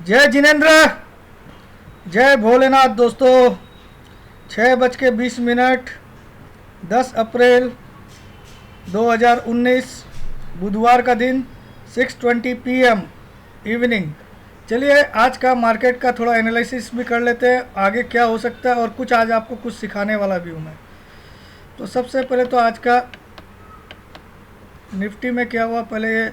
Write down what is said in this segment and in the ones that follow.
जय जिनेन्द्र, जय भोलेनाथ दोस्तों। 6:20, 10 अप्रैल 2019, बुधवार का दिन, 6:20 PM इवनिंग। चलिए आज का मार्केट का थोड़ा एनालिसिस भी कर लेते हैं, आगे क्या हो सकता है, और कुछ आज आपको कुछ सिखाने वाला भी हूँ मैं। तो सबसे पहले तो आज का निफ्टी में क्या हुआ, पहले ये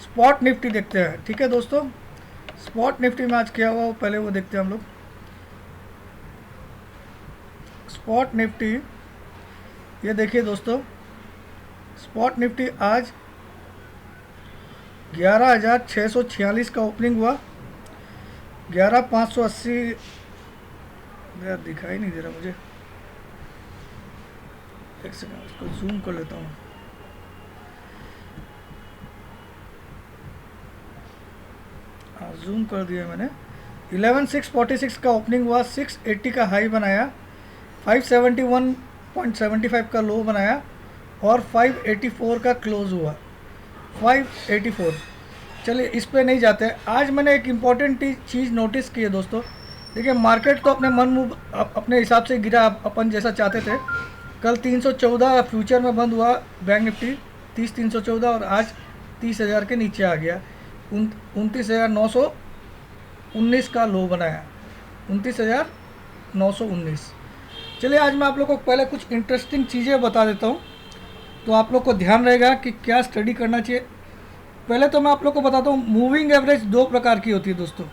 स्पॉट निफ्टी देखते हैं। ठीक है दोस्तों, स्पॉट निफ्टी में आज क्या हुआ पहले वो देखते हैं हम लोग। स्पॉट निफ्टी, ये देखिए दोस्तों, स्पॉट निफ्टी आज 11,646 का ओपनिंग हुआ। 11,580 यार दिखाई नहीं दे रहा मुझे, एक सेकंड इसको जूम कर लेता हूँ। हाँ, जूम कर दिया मैंने। 11,646 का ओपनिंग हुआ, 680 का हाई बनाया, 571.75 का लो बनाया और 584 का क्लोज हुआ। 584। चलिए इस पे नहीं जाते। आज मैंने एक इम्पॉर्टेंट चीज़ नोटिस की है दोस्तों। देखिए मार्केट तो अपने मन मुँह अपने हिसाब से गिरा, अपन जैसा चाहते थे। कल 314 फ्यूचर में बंद हुआ बैंक निफ्टी, 30,314, और आज 30,000 के नीचे आ गया। 29,919 का लो बनाया, 29,919। चलिए आज मैं आप लोग को पहले कुछ इंटरेस्टिंग चीज़ें बता देता हूँ, तो आप लोग को ध्यान रहेगा कि क्या स्टडी करना चाहिए। पहले तो मैं आप लोग को बताता हूँ, मूविंग एवरेज दो प्रकार की होती है दोस्तों।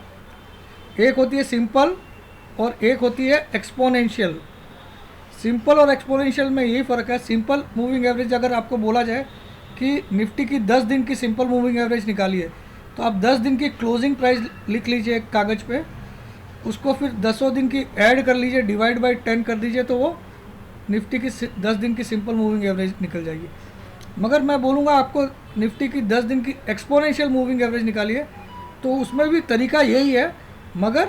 एक होती है सिंपल और एक होती है एक्सपोनेंशियल। सिंपल और एक्सपोनेंशियल में यही फ़र्क है। सिंपल मूविंग एवरेज अगर आपको बोला जाए कि निफ्टी की 10 दिन की सिंपल मूविंग एवरेज निकालिए, तो आप 10 दिन की क्लोजिंग प्राइस लिख लीजिए एक कागज़ पे, उसको फिर 10 दिन की ऐड कर लीजिए, डिवाइड बाई 10 कर दीजिए, तो वो निफ्टी की 10 दिन की सिंपल मूविंग एवरेज निकल जाएगी। मगर मैं बोलूँगा आपको निफ्टी की 10 दिन की एक्सपोनेंशियल मूविंग एवरेज निकालिए, तो उसमें भी तरीका यही है, मगर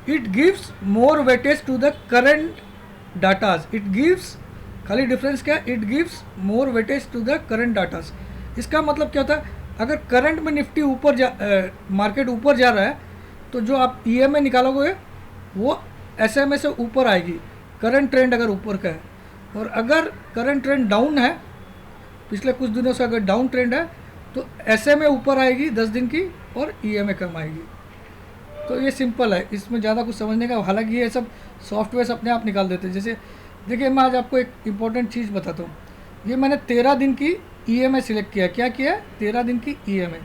it gives more weightage to the current datas. It gives, खाली डिफरेंस क्या है, it gives more weightage to the current datas. इसका मतलब क्या होता है, अगर करंट में निफ्टी मार्केट ऊपर जा रहा है, तो जो आप EMA निकालोगे वो SMA से ऊपर आएगी, करंट ट्रेंड अगर ऊपर का है। और अगर करंट ट्रेंड डाउन है, पिछले कुछ दिनों से अगर डाउन ट्रेंड है, तो SMA ऊपर आएगी 10 दिन की और EMA कम आएगी। तो ये सिंपल है, इसमें ज़्यादा कुछ समझने का। हालांकि ये सब सॉफ्टवेयर अपने आप निकाल देते हैं। जैसे देखिए मैं आज आपको एक इम्पॉर्टेंट चीज़ बताता हूँ। ये मैंने 13 दिन की EMA सिलेक्ट किया। क्या किया है? 13 दिन की EMA।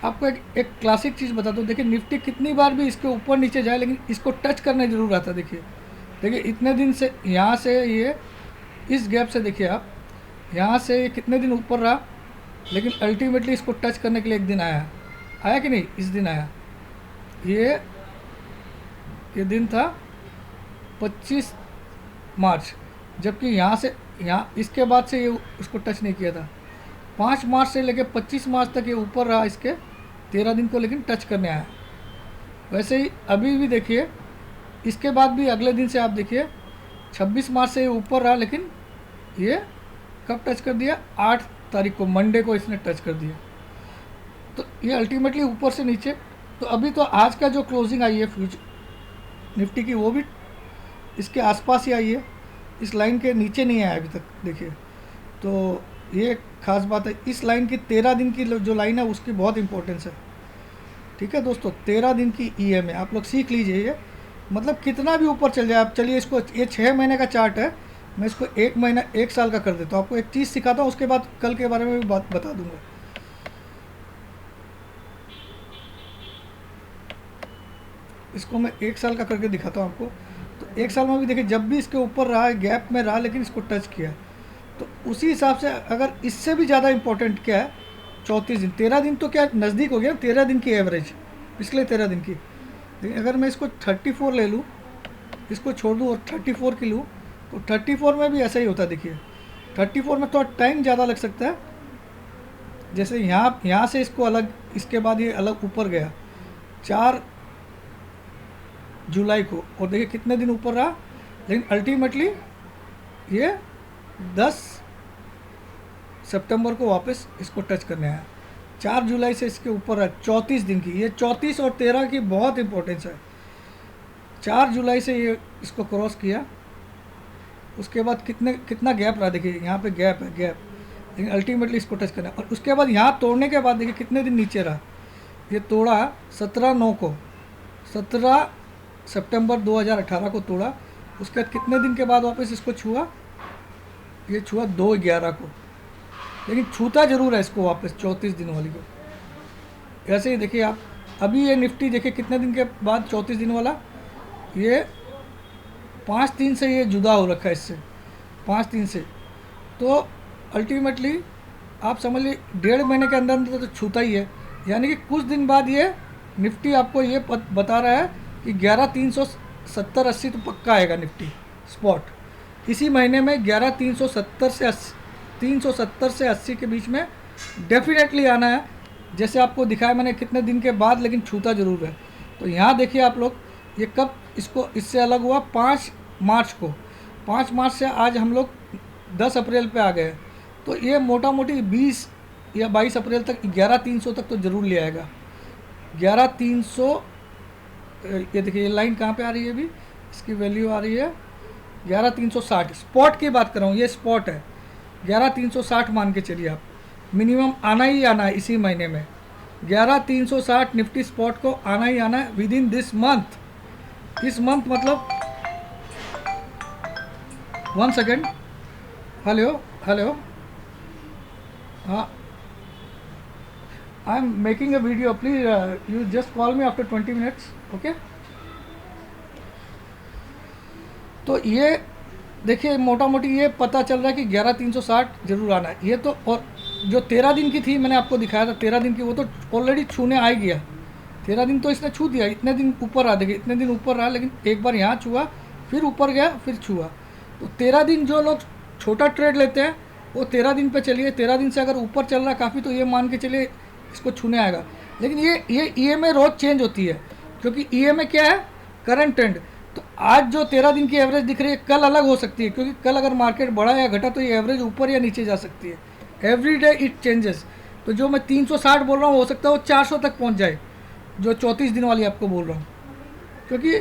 आपको एक क्लासिक चीज़ बताता हूँ। देखिए निफ्टी कितनी बार भी इसके ऊपर नीचे जाए, लेकिन इसको टच करने जरूर आता है। देखिए इतने दिन से यहाँ से ये इस गैप से, देखिए आप यहाँ से ये कितने दिन ऊपर रहा, लेकिन अल्टीमेटली इसको टच करने के लिए एक दिन आया कि नहीं? इस दिन आया। ये दिन था 25 मार्च, जबकि यहाँ से यहाँ इसके बाद से ये उसको टच नहीं किया था। 5 मार्च से लेकर 25 मार्च तक ये ऊपर रहा इसके 13 दिन को, लेकिन टच करने आया। वैसे ही अभी भी देखिए, इसके बाद भी अगले दिन से आप देखिए 26 मार्च से ये ऊपर रहा, लेकिन ये कब टच कर दिया? 8 तारीख को, मंडे को इसने टच कर दिया। तो ये अल्टीमेटली ऊपर से नीचे। तो अभी तो आज का जो क्लोजिंग आई है फ्यूचर निफ्टी की, वो भी इसके आसपास ही आई है, इस लाइन के नीचे नहीं आया अभी तक। देखिए तो ये खास बात है। इस लाइन की 13 दिन की जो लाइन है उसकी बहुत इंपॉर्टेंस है। ठीक है दोस्तों, 13 दिन की EMA आप लोग सीख लीजिए। ये मतलब कितना भी ऊपर चल जाए आप, चलिए इसको, ये 6 महीने का चार्ट है, मैं इसको 1 महीना 1 साल का कर देता हूँ। आपको एक चीज़ सिखाता हूँ, उसके बाद कल के बारे में भी बात बता दूंगा। इसको मैं 1 साल का करके दिखाता हूँ आपको। तो 1 साल में भी देखिए, जब भी इसके ऊपर रहा, गैप में रहा, लेकिन इसको टच किया, तो उसी हिसाब से अगर इससे भी ज़्यादा इंपॉर्टेंट क्या है, 34 दिन, 13 दिन तो क्या नज़दीक हो गया, 13 दिन की एवरेज, पिछले 13 दिन की। लेकिन अगर मैं इसको 34 ले लूँ, इसको छोड़ दूँ और 34 की लूँ, तो 34 में भी ऐसा ही होता है। देखिए 34 में थोड़ा टाइम ज़्यादा लग सकता है। जैसे यहाँ से इसको अलग, इसके बाद ये अलग ऊपर गया 4 जुलाई को, और देखिए कितने दिन ऊपर रहा, लेकिन अल्टीमेटली ये 10 सितंबर को वापस इसको टच करने आया। 4 जुलाई से इसके ऊपर है 34 दिन की। ये 34 और 13 की बहुत इंपॉर्टेंस है। 4 जुलाई से ये इसको क्रॉस किया, उसके बाद कितना गैप रहा, देखिए यहाँ पे गैप है, गैप, लेकिन अल्टीमेटली इसको टच करना। और उसके बाद यहाँ तोड़ने के बाद देखिए कितने दिन नीचे रहा। ये तोड़ा 17/9 को, 17 सितंबर 2018 को तोड़ा। उसके बाद कितने दिन के बाद वापस इसको छुआ, ये छुआ 2/11 को, लेकिन छूता जरूर है इसको वापस 34 दिन वाली को। ऐसे ही देखिए आप, अभी ये निफ्टी देखिए कितने दिन के बाद 34 दिन वाला, ये 5 दिन से ये जुदा हो रखा है इससे, 5 दिन से। तो अल्टीमेटली आप समझ लीजिए 1.5 महीने के अंदर अंदर तो छूता ही है। यानी कि कुछ दिन बाद ये निफ्टी आपको ये बता रहा है कि 11,370-80 तो पक्का आएगा निफ्टी स्पॉट। इसी महीने में 11,370 से 80 के बीच में डेफिनेटली आना है। जैसे आपको दिखाया मैंने कितने दिन के बाद, लेकिन छूता ज़रूर है। तो यहाँ देखिए आप लोग, ये कब इसको इससे अलग हुआ, 5 मार्च को। 5 मार्च से आज हम लोग 10 अप्रैल पे आ गए। तो ये मोटा मोटी 20 या 22 अप्रैल तक 11,300 तक तो ज़रूर ले आएगा। 11,300, ये देखिए ये लाइन कहाँ पे आ रही है, अभी इसकी वैल्यू आ रही है 11,360। स्पॉट की बात कर रहा हूँ, ये स्पॉट है। 11,360 मान के चलिए आप, मिनिमम आना ही आना है इसी महीने में। 11,360 निफ्टी स्पॉट को आना ही आना है विद इन दिस मंथ। इस मंथ मतलब 1 सेकेंड, हेलो हेलो, हाँ, I am making a video, please you just call me after 20 minutes, okay. तो ये देखिए मोटा मोटी ये पता चल रहा है कि 11,360 जरूर आना है। ये तो, और जो 13 दिन की थी मैंने आपको दिखाया था 13 दिन की, वो तो ऑलरेडी छूने आ ही गया। 13 दिन तो इसने छू दिया, इतने दिन ऊपर रहा, देखिए इतने दिन ऊपर रहा, लेकिन एक बार यहाँ छुआ, फिर ऊपर गया, फिर छुआ। तो 13 दिन जो लोग छोटा ट्रेड लेते हैं वो 13 दिन पे चलिए, 13 दिन से अगर ऊपर चल रहा है काफ़ी, तो ये मान के चलिए इसको छूने आएगा। लेकिन ये EMA रोज़ चेंज होती है, क्योंकि EMA क्या है, करंट ट्रेंड। तो आज जो 13 दिन की एवरेज दिख रही है कल अलग हो सकती है, क्योंकि कल अगर मार्केट बढ़ा या घटा तो ये एवरेज ऊपर या नीचे जा सकती है। Every day it changes. तो जो मैं 360 बोल रहा हूँ, हो सकता है वो 400 तक पहुँच जाए, जो 34 दिन वाली आपको बोल रहा हूँ, क्योंकि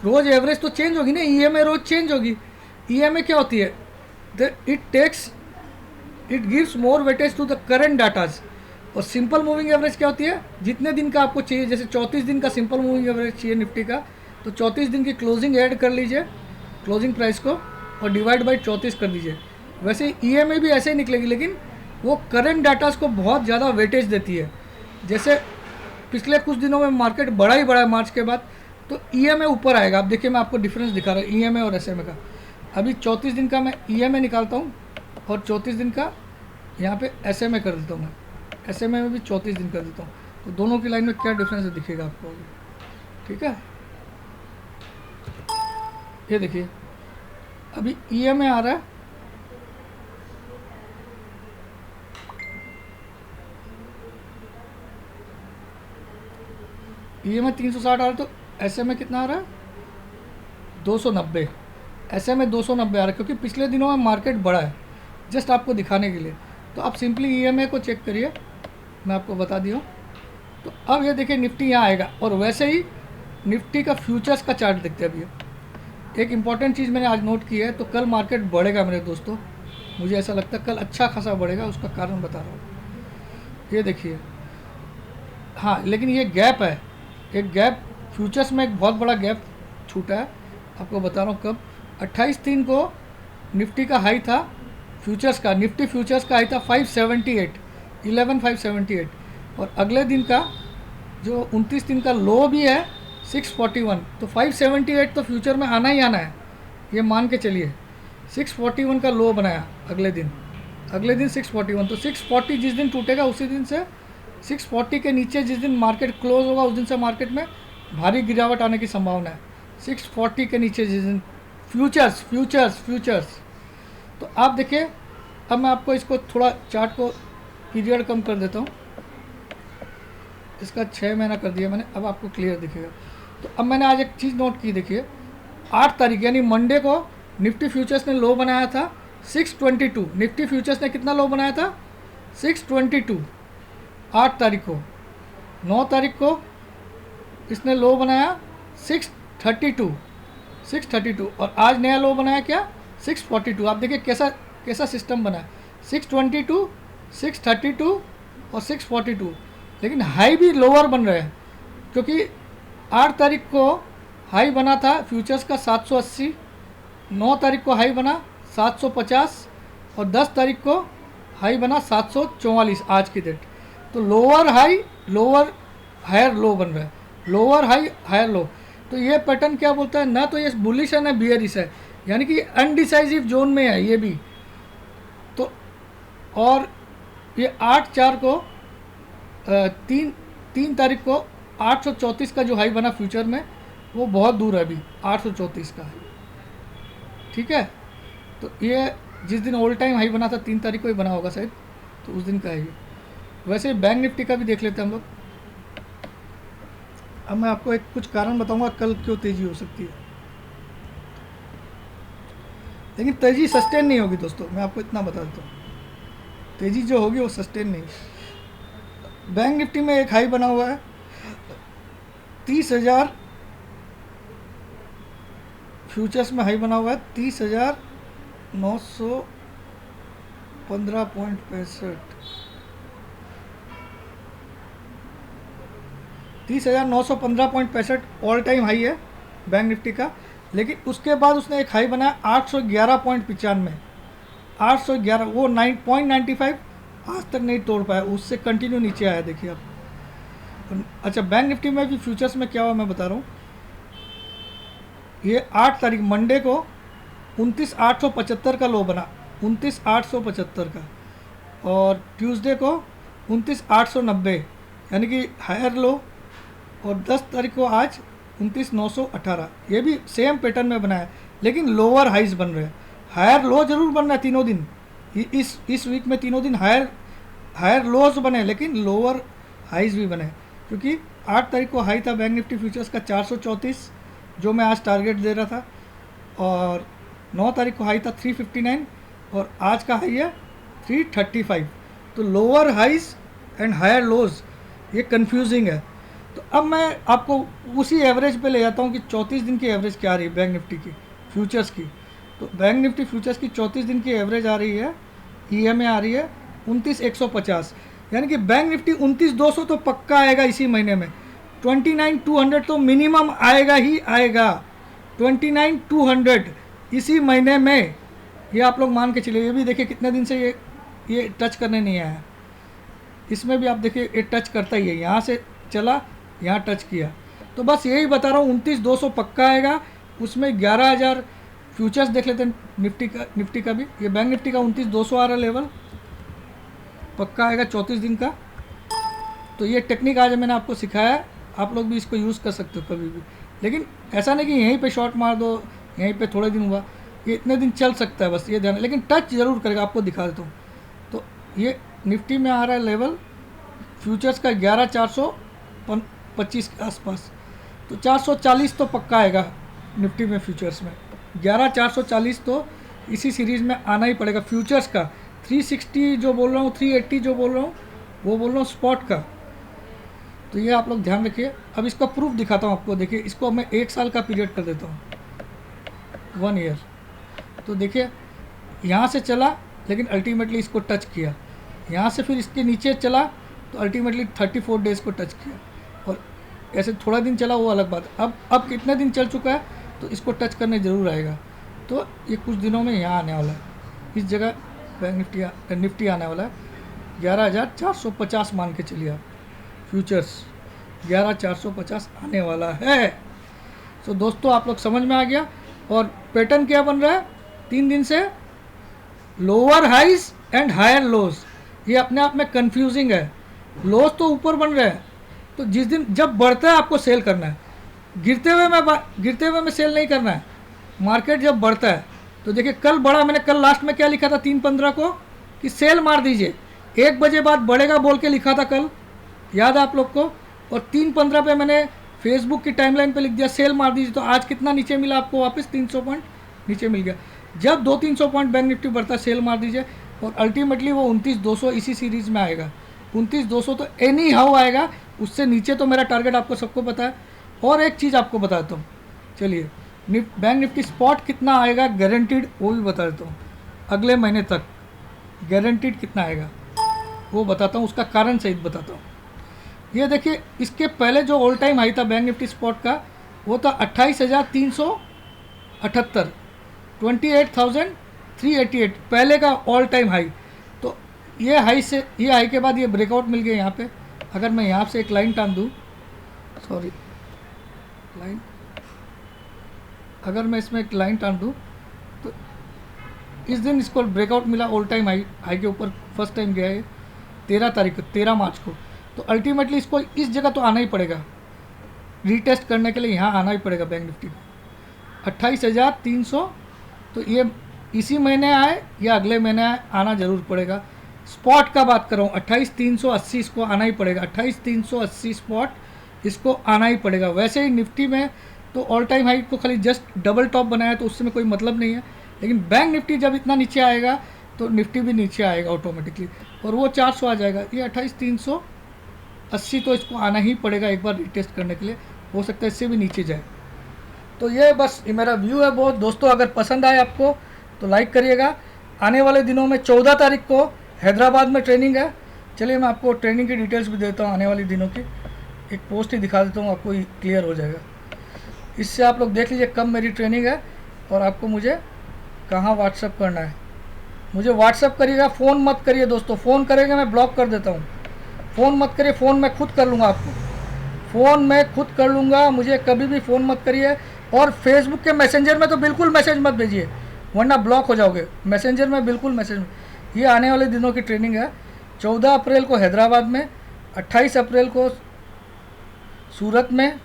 रोज़ एवरेज तो चेंज होगी ना, EMA रोज़ चेंज होगी। EMA क्या होती है, it gives more weightage to the current datas. और सिंपल मूविंग एवरेज क्या होती है, जितने दिन का आपको चाहिए, जैसे 34 दिन का सिंपल मूविंग एवरेज चाहिए निफ्टी का, तो 34 दिन की क्लोजिंग ऐड कर लीजिए, क्लोजिंग प्राइस को, और डिवाइड बाई 34 कर दीजिए। वैसे EMA भी ऐसे ही निकलेगी, लेकिन वो करंट डाटाज को बहुत ज़्यादा वेटेज देती है। जैसे पिछले कुछ दिनों में मार्केट बढ़ा ही बढ़ा है मार्च के बाद, तो EMA ऊपर आएगा। आप देखिए मैं आपको डिफरेंस दिखा रहा हूँ EMA और SMA का। अभी 34 दिन का मैं EMA निकालता हूँ और 34 दिन का यहाँ पे SMA कर देता हूँ। मैं SMA में भी 34 दिन कर देता हूँ, तो दोनों की लाइन में क्या डिफरेंस दिखेगा आपको अभी, ठीक है। ये देखिए अभी EMA आ रहा है, EMA 360 आ रहा है, तो SMA कितना आ रहा है, 290। SMA 290 आ रहा है, क्योंकि पिछले दिनों में मार्केट बढ़ा है, जस्ट आपको दिखाने के लिए। तो आप सिंपली EMA को चेक करिए, मैं आपको बता दिया हूँ। तो अब ये देखिए निफ्टी यहाँ आएगा, और वैसे ही निफ्टी का फ्यूचर्स का चार्ट देखते हैं। अभी एक इम्पॉर्टेंट चीज़ मैंने आज नोट की है, तो कल मार्केट बढ़ेगा मेरे दोस्तों, मुझे ऐसा लगता है कल अच्छा खासा बढ़ेगा, उसका कारण बता रहा हूँ। ये देखिए, हाँ, लेकिन ये गैप है, एक गैप फ्यूचर्स में एक बहुत बड़ा गैप छूटा है। आपको बता रहा हूँ कब, 28/3 को निफ्टी का हाई था, फ्यूचर्स का, निफ्टी फ्यूचर्स का हाई था 578, 11,578, और अगले दिन का जो 29 दिन का लो भी है 641। तो 578 तो फ्यूचर में आना ही आना है, ये मान के चलिए। 641 का लो बनाया अगले दिन 641। तो 640 जिस दिन टूटेगा उसी दिन से 640 के नीचे जिस दिन मार्केट क्लोज होगा उस दिन से मार्केट में भारी गिरावट आने की संभावना है। 640 के नीचे जिस दिन फ्यूचर्स। तो आप देखिए, अब मैं आपको इसको थोड़ा चार्ट को पीरियड कम कर देता हूँ, इसका 6 महीना कर दिया मैंने, अब आपको क्लियर दिखेगा। तो अब मैंने आज एक चीज़ नोट की, देखिए 8 तारीख यानी मंडे को निफ्टी फ्यूचर्स ने लो बनाया था 622। निफ्टी फ्यूचर्स ने कितना लो बनाया था, 622। 8 तारीख को, 9 तारीख को इसने लो बनाया 632 और आज नया लो बनाया क्या 642। आप देखिए कैसा कैसा सिस्टम बना है, 622, 632 और 642, लेकिन हाई भी लोअर बन रहे हैं क्योंकि 8 तारीख को हाई बना था फ्यूचर्स का 780, 9 तारीख को हाई बना 750 और 10 तारीख को हाई बना 744 आज की डेट। तो lower high lower higher low बन रहा है, लोअर हाई हायर लो। तो ये पैटर्न क्या बोलता है, ना तो ये बुलिश है ना बियरिश है, यानी कि अनडिसाइसिव जोन में है ये भी। तो और ये 8/4 को 3 तारीख को 834 का जो हाई बना फ्यूचर में वो बहुत दूर है अभी, 834 का है, ठीक है। तो ये जिस दिन ऑल टाइम हाई बना था 3 तारीख को ही बना होगा शायद, तो उस दिन का है ये। वैसे बैंक निफ्टी का भी देख लेते हैं हम लोग। अब मैं आपको एक कुछ कारण बताऊंगा कल क्यों तेज़ी हो सकती है, लेकिन तेज़ी सस्टेन नहीं होगी दोस्तों, मैं आपको इतना बता देता हूँ, तेज़ी जो होगी वो सस्टेन नहीं। बैंक निफ्टी में एक हाई बना हुआ है 30,000, फ्यूचर्स में हाई बना हुआ है 30,915.65, 30,915.65 ऑल टाइम हाई है बैंक निफ्टी का। लेकिन उसके बाद उसने एक हाई बनाया 811.95, 811, वो 9.95 आज तक नहीं तोड़ पाया, उससे कंटिन्यू नीचे आया। देखिए आप। अच्छा, बैंक निफ्टी में भी फ्यूचर्स में क्या हुआ मैं बता रहा हूँ। ये 8 तारीख मंडे को 29,875 का लो बना, 29,875 का, और ट्यूसडे को 29,890, यानी कि हायर लो। और 10 तारीख को आज 29,918, ये भी सेम पैटर्न में बना है, लेकिन लोअर हाइज बन रहे हैं। हायर लो जरूर बन रहा है तीनों दिन, इस वीक में तीनों दिन हायर लोज बने, लेकिन लोअर हाइज भी बने। क्योंकि 8 तारीख को हाई था बैंक निफ्टी फ्यूचर्स का 434, जो मैं आज टारगेट दे रहा था, और 9 तारीख को हाई था 359 और आज का हाई है 335। तो lower highs and higher lows ये कंफ्यूजिंग है। तो अब मैं आपको उसी एवरेज पे ले जाता हूँ कि 34 दिन की एवरेज क्या आ रही है बैंक निफ्टी की फ्यूचर्स की। तो बैंक निफ्टी फ्यूचर्स की 34 दिन की एवरेज आ रही है, EMA आ रही है 29,150, यानी कि बैंक निफ्टी 29,200 तो पक्का आएगा इसी महीने में। 29,200 तो मिनिमम आएगा ही आएगा, 29,200 इसी महीने में, ये आप लोग मान के चलिए। ये भी देखिए कितने दिन से ये टच करने नहीं आया, इसमें भी आप देखिए ये टच करता ही है, यहाँ से चला यहाँ टच किया। तो बस यही बता रहा हूँ, 29,200 पक्का आएगा, उसमें 11,000 फ्यूचर्स देख लेते हैं निफ्टी का भी। ये बैंक निफ्टी का 29,200 आ रहा लेवल, पक्का आएगा 34 दिन का। तो ये टेक्निक आज मैंने आपको सिखाया है, आप लोग भी इसको यूज़ कर सकते हो कभी भी। लेकिन ऐसा नहीं कि यहीं पे शॉर्ट मार दो, यहीं पे थोड़े दिन हुआ, ये इतने दिन चल सकता है, बस ये ध्यान। लेकिन टच ज़रूर करेगा, आपको दिखा देता हूँ। तो ये निफ्टी में आ रहा है लेवल फ्यूचर्स का 11,425 के आसपास, तो 440 तो पक्का आएगा निफ्टी में फ्यूचर्स में। 11,440 तो इसी सीरीज़ में आना ही पड़ेगा फ्यूचर्स का। 360 जो बोल रहा हूँ, 380 जो बोल रहा हूँ, वो बोल रहा हूँ स्पॉट का। तो ये आप लोग ध्यान रखिए। अब इसका प्रूफ दिखाता हूँ आपको। देखिए इसको मैं 1 साल का पीरियड कर देता हूँ, 1 ईयर। तो देखिए यहाँ से चला, लेकिन अल्टीमेटली इसको टच किया, यहाँ से फिर इसके नीचे चला तो अल्टीमेटली 34 डेज़ को टच किया, और ऐसे थोड़ा दिन चला वो अलग बात। अब कितने दिन चल चुका है, तो इसको टच करने ज़रूर आएगा। तो ये कुछ दिनों में यहाँ आने वाला है, इस जगह बैंक निफ्टी आने वाला है। 11,450 मान के चलिए आप, फ्यूचर्स 11,450 आने वाला है। तो दोस्तों आप लोग समझ में आ गया। और पैटर्न क्या बन रहा है 3 दिन से, lower highs and higher lows. ये अपने आप में कंफ्यूजिंग है। लोज तो ऊपर बन रहे हैं, तो जिस दिन जब बढ़ता है आपको सेल करना है, गिरते हुए में सेल नहीं करना है। मार्केट जब बढ़ता है तो देखिए कल बढ़ा, मैंने कल लास्ट में क्या लिखा था 3:15 को कि सेल मार दीजिए, 1 बजे बाद बढ़ेगा बोल के लिखा था कल, याद है आप लोग को। और 3:15 पे मैंने फेसबुक की टाइमलाइन पे लिख दिया सेल मार दीजिए। तो आज कितना नीचे मिला आपको, वापस 300 पॉइंट नीचे मिल गया। जब 200-300 पॉइंट बैंक निफ्टी बढ़ता है सेल मार दीजिए, और अल्टीमेटली वो 29,200 इसी सीरीज़ में आएगा। 29,200 तो एनी हाउ आएगा, उससे नीचे तो मेरा टारगेट आपको सबको पता है। और एक चीज़ आपको बताता हूँ, चलिए बैंक निफ्टी स्पॉट कितना आएगा गारंटीड वो भी बता देता हूँ। अगले महीने तक गारंटीड कितना आएगा वो बताता हूँ, उसका कारण सहित बताता हूँ। ये देखिए, इसके पहले जो ऑल टाइम हाई था बैंक निफ्टी स्पॉट का वो था 28,378, 28,388 पहले का ऑल टाइम हाई। तो ये हाई से, ये हाई के बाद ये ब्रेकआउट मिल गया यहाँ पे। अगर मैं यहाँ से एक लाइन टान दूँ, सॉरी लाइन, अगर मैं इसमें एक लाइन टान दूँ तो इस दिन इसको ब्रेकआउट मिला ऑल टाइम हाई के ऊपर, फर्स्ट टाइम गया है 13 तारीख को, 13 मार्च को। तो अल्टीमेटली इसको इस जगह तो आना ही पड़ेगा, रीटेस्ट करने के लिए यहाँ आना ही पड़ेगा बैंक निफ्टी को 28,300। तो ये इसी महीने आए या अगले महीने आए, आना ज़रूर पड़ेगा। स्पॉट का बात कर रहा हूँ, 28,380 इसको आना ही पड़ेगा, 28,380 स्पॉट इसको आना ही पड़ेगा। वैसे ही निफ्टी में तो ऑल टाइम हाई को खाली जस्ट डबल टॉप बनाया तो उससे में कोई मतलब नहीं है, लेकिन बैंक निफ्टी जब इतना नीचे आएगा तो निफ्टी भी नीचे आएगा ऑटोमेटिकली, और वो 400 आ जाएगा। ये 28,380 तो इसको आना ही पड़ेगा एक बार रिटेस्ट करने के लिए, हो सकता है इससे भी नीचे जाए। तो ये बस ये मेरा व्यू है बहुत दोस्तों। अगर पसंद आए आपको तो लाइक करिएगा। आने वाले दिनों में 14 तारीख को हैदराबाद में ट्रेनिंग है। चलिए मैं आपको ट्रेनिंग की डिटेल्स भी देता हूँ आने वाले दिनों की, एक पोस्ट ही दिखा देता हूँ, आपको क्लियर हो जाएगा। इससे आप लोग देख लीजिए कब मेरी ट्रेनिंग है और आपको मुझे कहाँ व्हाट्सअप करना है। मुझे व्हाट्सअप करिएगा, फ़ोन मत करिए दोस्तों, फ़ोन करेंगे मैं ब्लॉक कर देता हूँ। फ़ोन मत करिए, फ़ोन मैं खुद कर लूँगा आपको, फ़ोन मैं खुद कर लूँगा, मुझे कभी भी फ़ोन मत करिए। और फेसबुक के मैसेंजर में तो बिल्कुल मैसेज मत भेजिए, वरना ब्लॉक हो जाओगे। मैसेंजर में बिल्कुल मैसेज। ये आने वाले दिनों की ट्रेनिंग है। 14 अप्रैल को हैदराबाद में, 28 अप्रैल को सूरत में,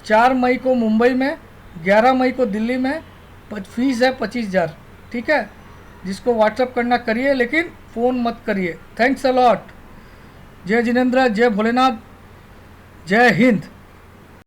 4 मई को मुंबई में, 11 मई को दिल्ली में। फीस है 25,000, ठीक है। जिसको व्हाट्सअप करना करिए, लेकिन फ़ोन मत करिए। Thanks a lot. जय जिनेंद्र, जय भोलेनाथ, जय हिंद।